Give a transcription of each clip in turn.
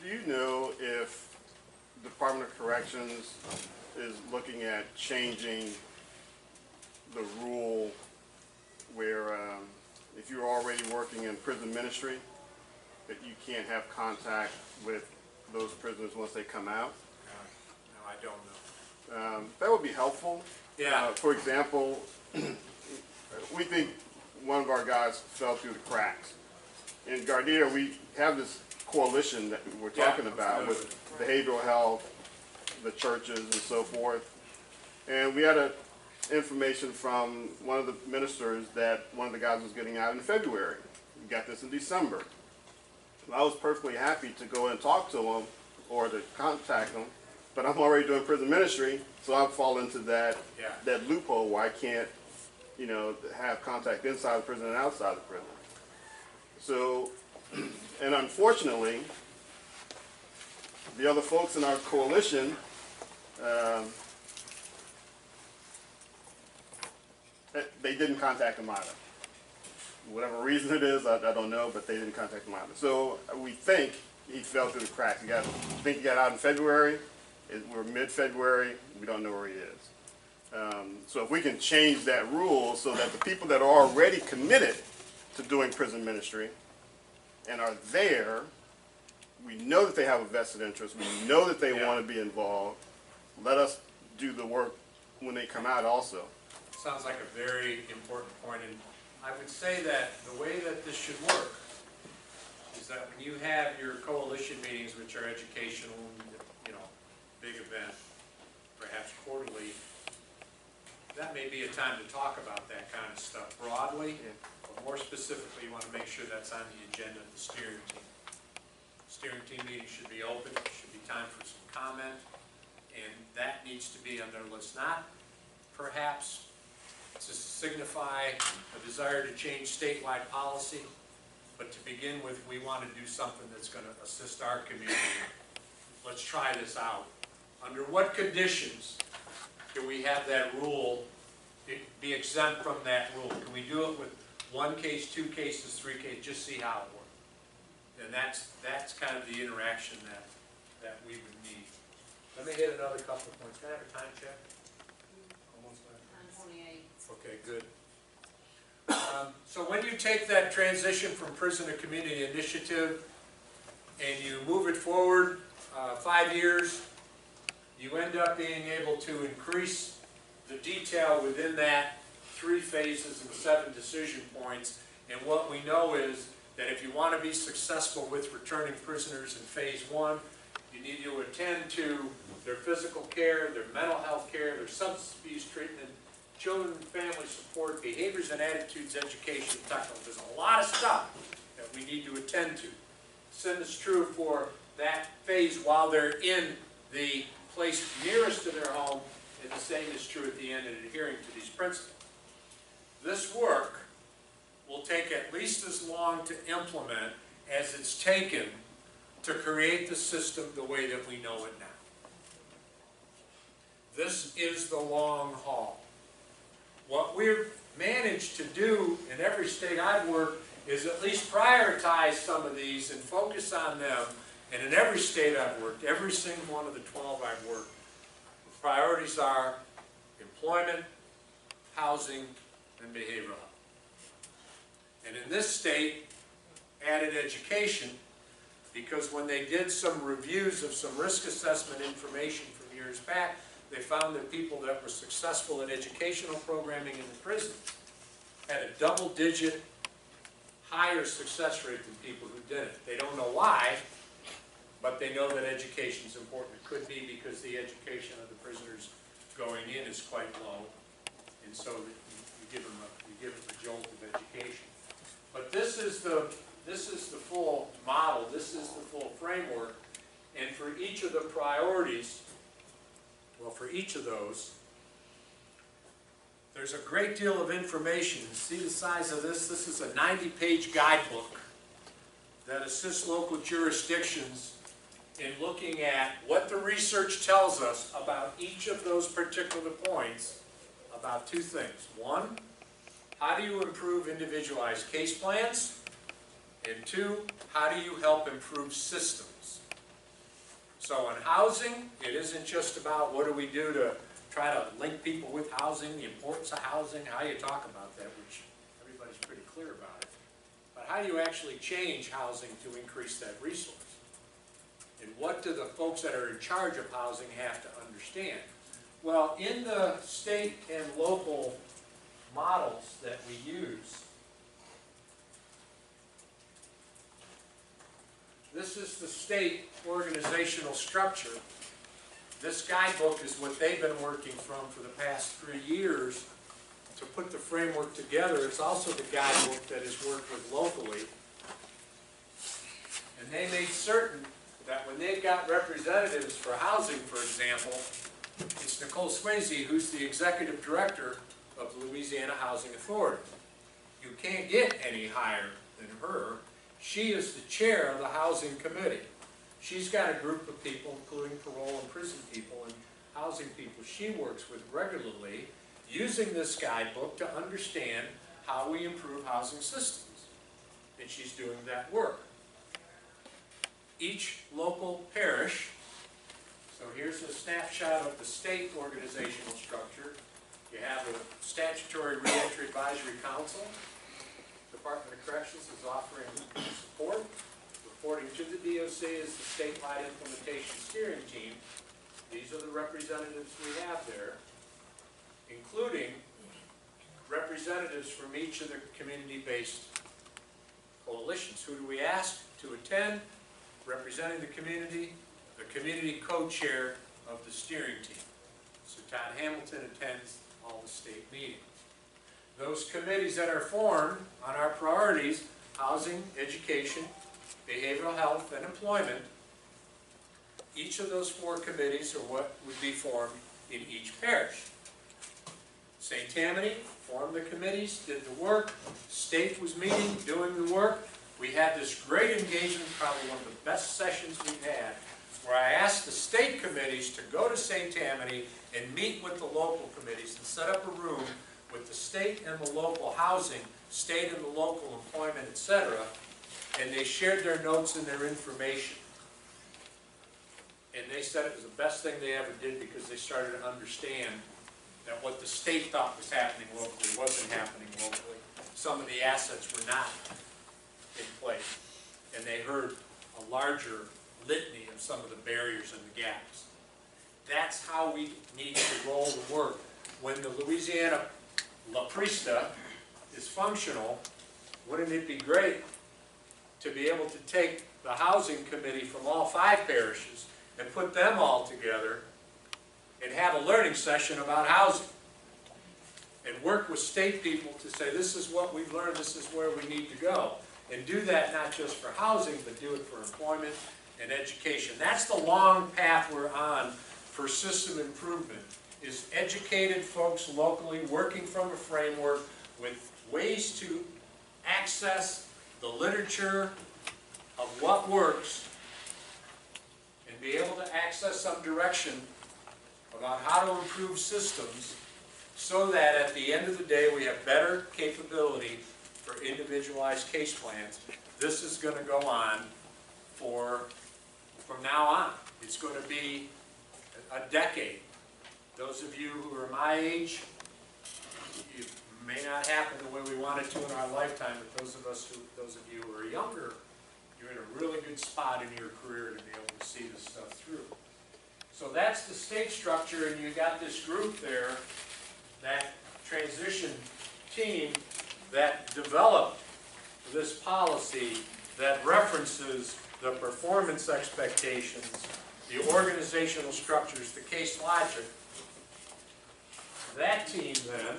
you know if Department of Corrections is looking at changing the rule where if you're already working in prison ministry, that you can't have contact with those prisoners once they come out? No, I don't know. That would be helpful. Yeah. For example, we think one of our guys fell through the cracks. In Gardere, we have this coalition that we're talking about with behavioral health, the churches, and so forth. And we had information from one of the ministers that one of the guys was getting out in February. We got this in December. I was perfectly happy to go and talk to him or to contact him, but I'm already doing prison ministry, so I fall into that loophole where I can't, you know, have contact inside the prison and outside the prison. So, and unfortunately, the other folks in our coalition, they didn't contact him either. Whatever reason it is, I don't know, but they didn't contact him either. So we think he fell through the cracks. We think he got out in February. We're mid-February. We don't know where he is. So if we can change that rule so that the people that are already committed to doing prison ministry and are there, we know that they have a vested interest. We know that they want to be involved. Let us do the work when they come out also. Sounds like a very important point, and I would say that the way that this should work is that when you have your coalition meetings, which are educational, you know, big event, perhaps quarterly, that may be a time to talk about that kind of stuff broadly, but more specifically, you want to make sure that's on the agenda of the steering team. Steering team meeting should be open, there should be time for some comment, and that needs to be on their list, not perhaps to signify a desire to change statewide policy, but to begin with, we want to do something that's going to assist our community. Let's try this out. Under what conditions do we have that rule be exempt from that rule? Can we do it with one case, two cases, three cases, just see how it works? And that's kind of the interaction that we would need. Let me hit another couple of points. Can I have a time check? Almost done. 28. Okay, good. So when you take that transition from prison to community initiative and you move it forward 5 years, you end up being able to increase the detail within that 3 phases and 7 decision points. And what we know is that if you want to be successful with returning prisoners in phase 1, you need to attend to their physical care, their mental health care, their substance abuse treatment, children and family support, behaviors and attitudes, education, technical. There's a lot of stuff that we need to attend to. Same is true for that phase while they're in the place nearest to their home, and the same is true at the end in adhering to these principles. This work will take at least as long to implement as it's taken to create the system the way that we know it now. This is the long haul. What we've managed to do in every state I've worked is at least prioritize some of these and focus on them. And in every state I've worked, every single one of the 12 I've worked, the priorities are employment, housing, and behavioral health. And in this state, added education, because when they did some reviews of some risk assessment information from years back, they found that people that were successful in educational programming in the prison had a double-digit higher success rate than people who didn't. They don't know why, but they know that education is important. It could be because the education of the prisoners going in is quite low, and so you give them a jolt of education. But this is the full model. This is the full framework, and for each of the priorities. Well, for each of those, there's a great deal of information. See the size of this? This is a 90-page guidebook that assists local jurisdictions in looking at what the research tells us about each of those particular points about 2 things. 1, how do you improve individualized case plans? And 2, how do you help improve systems? So in housing, it isn't just about what do we do to try to link people with housing, the importance of housing, how you talk about that, which everybody's pretty clear about it. But how do you actually change housing to increase that resource? And what do the folks that are in charge of housing have to understand? Well, in the state and local models that we use, this is the state organizational structure. This guidebook is what they've been working from for the past 3 years to put the framework together. It's also the guidebook that is worked with locally. And they made certain that when they've got representatives for housing, for example, it's Nicole Swayze, who's the executive director of the Louisiana Housing Authority. You can't get any higher than her. She is the chair of the Housing Committee. She's got a group of people, including parole and prison people and housing people she works with regularly, using this guidebook to understand how we improve housing systems. And she's doing that work. Each local parish, so here's a snapshot of the state organizational structure. You have a statutory reentry advisory council. Department of Corrections is offering support. Reporting to the DOC is the statewide implementation steering team. These are the representatives we have there, including representatives from each of the community-based coalitions. Who do we ask to attend? Representing the community co-chair of the steering team. So Todd Hamilton attends all the state meetings. Those committees that are formed on our priorities, housing, education, behavioral health, and employment, each of those 4 committees are what would be formed in each parish. St. Tammany formed the committees, did the work, state was meeting, doing the work. We had this great engagement, probably one of the best sessions we've had, where I asked the state committees to go to St. Tammany and meet with the local committees and set up a room with the state and the local housing, state and the local employment, etc., and they shared their notes and their information. And they said it was the best thing they ever did because they started to understand that what the state thought was happening locally wasn't happening locally. Some of the assets were not in place. And they heard a larger litany of some of the barriers and the gaps. That's how we need to roll the work. When the Louisiana Lapri is functional, wouldn't it be great to be able to take the housing committee from all 5 parishes and put them all together and have a learning session about housing and work with state people to say this is what we've learned, this is where we need to go, and do that not just for housing but do it for employment and education. That's the long path we're on for system improvement, is educated folks locally working from a framework with ways to access the literature of what works and be able to access some direction about how to improve systems so that at the end of the day we have better capability for individualized case plans. This is going to go on from now on. It's going to be a decade. Those of you who are my age, it may not happen the way we want it to in our lifetime, but those of you who are younger, you're in a really good spot in your career to be able to see this stuff through. So that's the state structure, and you got this group there, that transition team that developed this policy that references the performance expectations, the organizational structures, the case logic. That team then,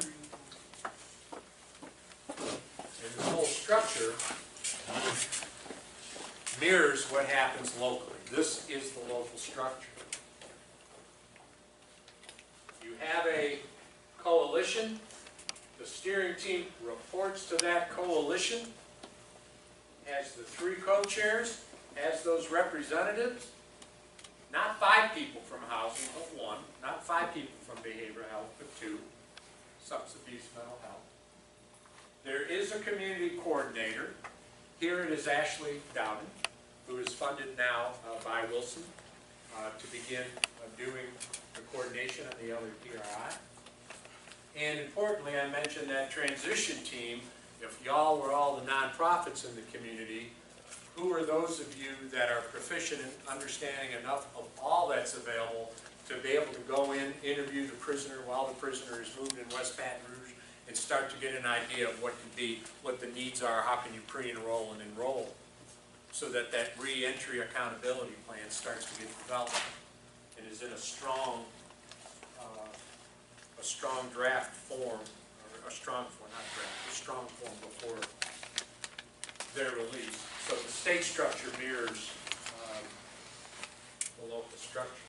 and this whole structure, mirrors what happens locally. This is the local structure. You have a coalition. The steering team reports to that coalition, has the 3 co-chairs, has those representatives. Not 5 people from housing, but 1. Not 5 people from behavioral health, but 2. Substance abuse, mental health. There is a community coordinator. Here it is Ashley Dowden, who is funded now by Wilson to begin doing the coordination on the LEPRI. And importantly, I mentioned that transition team. If y'all were all the nonprofits in the community, who are those of you that are proficient in understanding enough of all that's available to be able to go in, interview the prisoner while the prisoner is moved in West Baton Rouge, and start to get an idea of what the needs are, how can you pre-enroll and enroll, so that that re-entry accountability plan starts to get developed and is in a strong draft form, or a strong form, not draft, a strong form before their release. So the state structure mirrors the local structure.